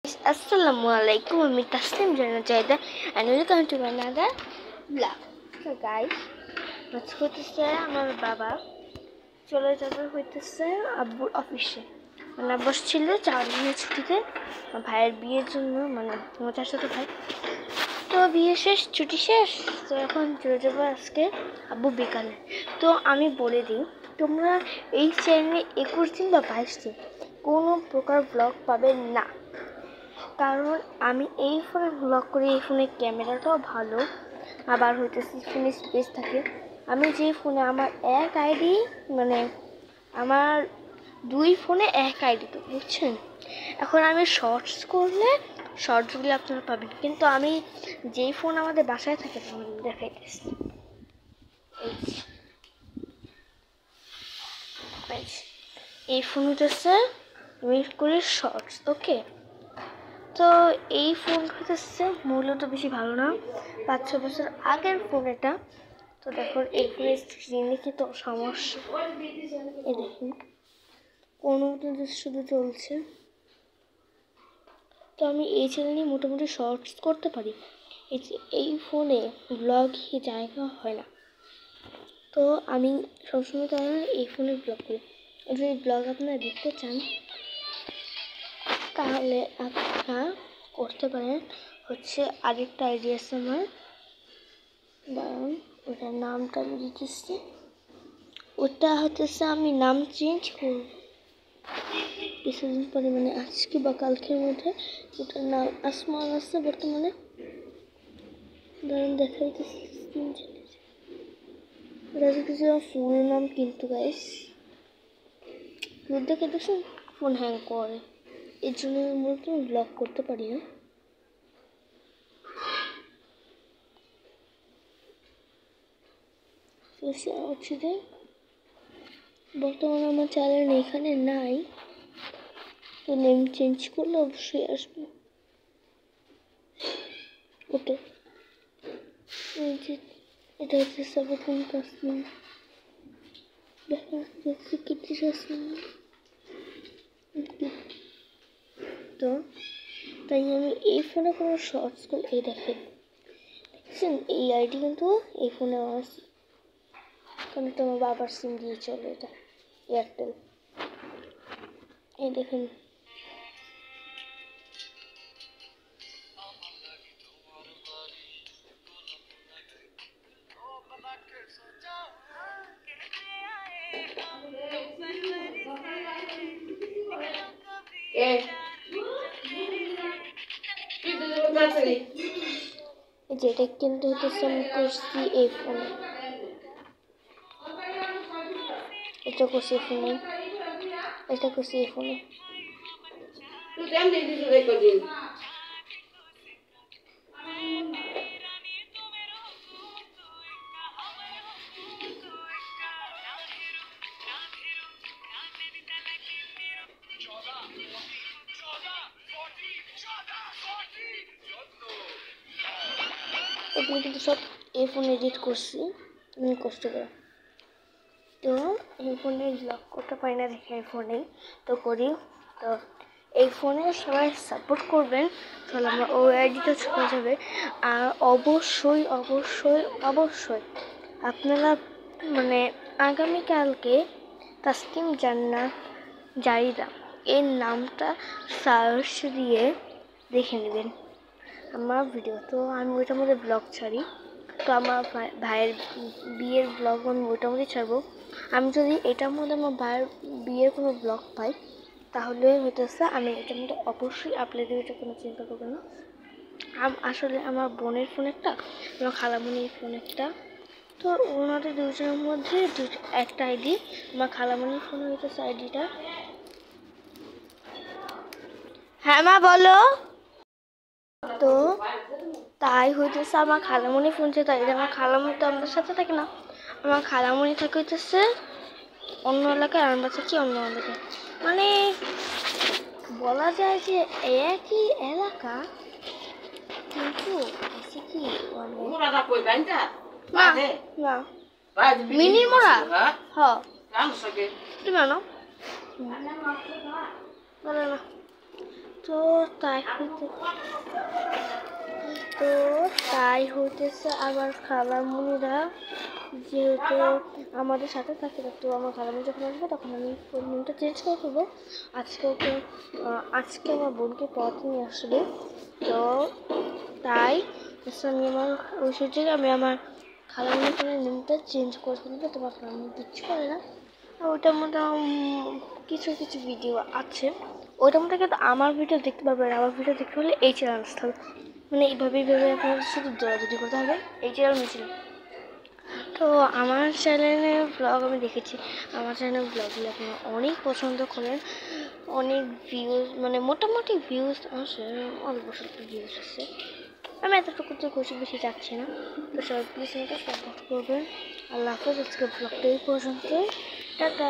Assalamualaikum, আমি Taslim জায়দা and welcome to another vlog. So guys, আজকে হইতেছে আমার বাবা চলে যাবে হইতেছে আব্বুর অফিসে। মানে আব্বুর ছিল 4 দিনের ছুটিতে ভাইয়ের বিয়ের জন্য, মানে আমার চাচাতো ভাই। তো বিয়ে শেষ, ছুটি শেষ, তো এখন চলে যাবো আজকে আব্বু বিকালে। তো আমি বলে দিই, তোমরা এই চ্যানেলে 21 দিন বা 22 দিন কোনো প্রকার ব্লগ পাবে না, কারণ আমি এই ফোনে ব্লগ করি। এই ফোনের ক্যামেরাটাও ভালো, আবার হইতেছে ফোনে স্পেস থাকে। আমি যে ফোনে আমার এক আইডি, মানে আমার 2 ফোনে এক আইডি, তো বুঝছেন। এখন আমি শর্টস করলে শর্টসগুলো আপনারা পাবেন, কিন্তু আমি যেই ফোন আমাদের বাসায় থাকে দেখাইতেছি। এই ফোন হইতেছে আমি করি শর্টস, ওকে। তো এই ফোন হইতেছে মূলত বেশি ভালো না, 5-6 বছর আগের ফোন এটা। তো দেখুন এই ফোনের স্ক্রিনে কিন্তু সমস্যা, এই দেখুন কোনো শুধু চলছে। তো আমি এই চ্যানেলে মোটামুটি শর্টস করতে পারি, এই ফোনে ব্লগ জায়গা হয় না। তো আমি সবসময় তো এই ফোনে ব্লগ করি। যদি ব্লগ আপনারা দেখতে চান তাহলে আপনারা করতে পারেন। হচ্ছে আরেকটা আইডিয়া আছে আমার, ওটার নামটা আমি দিতেছি। ওটা হতেছে আমি নাম চেঞ্জ করব কিছুদিন পরে, মানে আজকে বা কালকের মধ্যে। ওটার নাম আসমান আছে বর্তমানে, দেখাইতেছি। ওটা দেখতেছি ফুল নাম, কিন্তু গাইস দেখে দেখুন ফোন হ্যাং করে, এর জন্য মূলত ব্লগ করতে পারি না। হচ্ছে যে বর্তমানে আমার চ্যানেল এখানে নাই, তো নেম চেঞ্জ করলে অবশ্যই আসবে। ওটা এটা হচ্ছে সাবধান তাসলিম, দেখা যাচ্ছে কেটে তো তাই আমি এই ফোনে কোনো শর্টস করে এই দেখেন, দেখছেন এই আইডি কিন্তু এই ফোনে আছে, কারণ এটা আমার বাবার সিম দিয়ে চলে, এটা এয়ারটেল। এই দেখেন যেটা কিন্তু হইতেছে আমি করছি এই ফোনে, এটা করছি এই ফোনে, এটা করছি এই ফোনে। এগুলো কিন্তু সব এই ফোনে এডিট করছি আমি কষ্ট করে। তো এই ফোনে ব্লগ করতে পারি না দেখে এই ফোনেই তো করি। তো এই ফোনে সবাই সাপোর্ট করবেন, তাহলে আমরা ওই আইডিটা চলে যাবে। আর অবশ্যই অবশ্যই অবশ্যই আপনারা মানে আগামীকালকে তাসলিম জান্নাত জারিদা এর নামটা সার্চ দিয়ে দেখে নেবেন আমার ভিডিও। তো আমি ওইটার মধ্যে ব্লগ ছাড়ি, তো আমার ভাইয়ের বিয়ের ব্লগ আমি ওইটার মধ্যে ছাড়বো। আমি যদি এটার মধ্যে আমার ভাইয়ের বিয়ের কোনো ব্লগ পাই তাহলে হইতেছে আমি এটার মধ্যে অবশ্যই আপলোড দিই, এটা কোনো চিন্তা করবেন না। আসলে আমার বোনের ফোন একটা, আমার খালামণির ফোন একটা, তো ওনাদের দুজনের মধ্যে একটা আইডি। আমার খালামণির ফোন হইতেছে আইডিটা। হ্যাঁ মা বলো। তো তাই হইতেছে আমার খালামণি ফোনছে, তাই আমার খালামণি তো আমাদের সাথে থাকে না, আমার খালামণি থাকে হইতেছে অন্য এলাকায়, আর আমরা থাকি অন্য এলাকায়। মানে বলা যায় যে একই এলাকা, কিন্তু কি মিনি মোড়া তুমি আনো না। তো তাই হইতেছে আবার খালামুনিরা যেহেতু আমাদের সাথে থাকে, তো আমার খালামুনি যখন আসবে তখন আমি ফোন নেমটা চেঞ্জ করে ফেলবো। আজকে আমার বোনকে পড়াতে নিয়ে আসবে, তো তাই আমি আমার ওই সুযোগে আমি আমার খালামুনি ফোনের নেমটা চেঞ্জ করে ফেলবো। তোমার খালামুনি কিচ্ছু করে না। ওইটার মধ্যে কিছু কিছু ভিডিও আছে, ওইটার মধ্যে কিন্তু আমার ভিডিও দেখতে পারবেন। আমার ভিডিও দেখতে হলে এই চ্যানেল আসতে হবে, মানে এইভাবে আপনার শুধু দৌড়াদৌড়ি করতে হবে, এই চ্যানেল মিছিল। তো আমার চ্যানেলে ব্লগ আমি দেখেছি, আমার চ্যানেলের ব্লগগুলো আপনারা অনেক পছন্দ করেন, অনেক ভিউজ, মানে মোটামুটি ভিউজ আসে, অল্প স্বল্প ভিউজ আসে। আমি এতটুকু তো বেশি যাচ্ছি না। তো সবাই প্লিজ আমাকে সাপোর্ট করবেন। আল্লাহ হাফেজ। আজকে ব্লগটা এই পর্যন্ত। টাটা।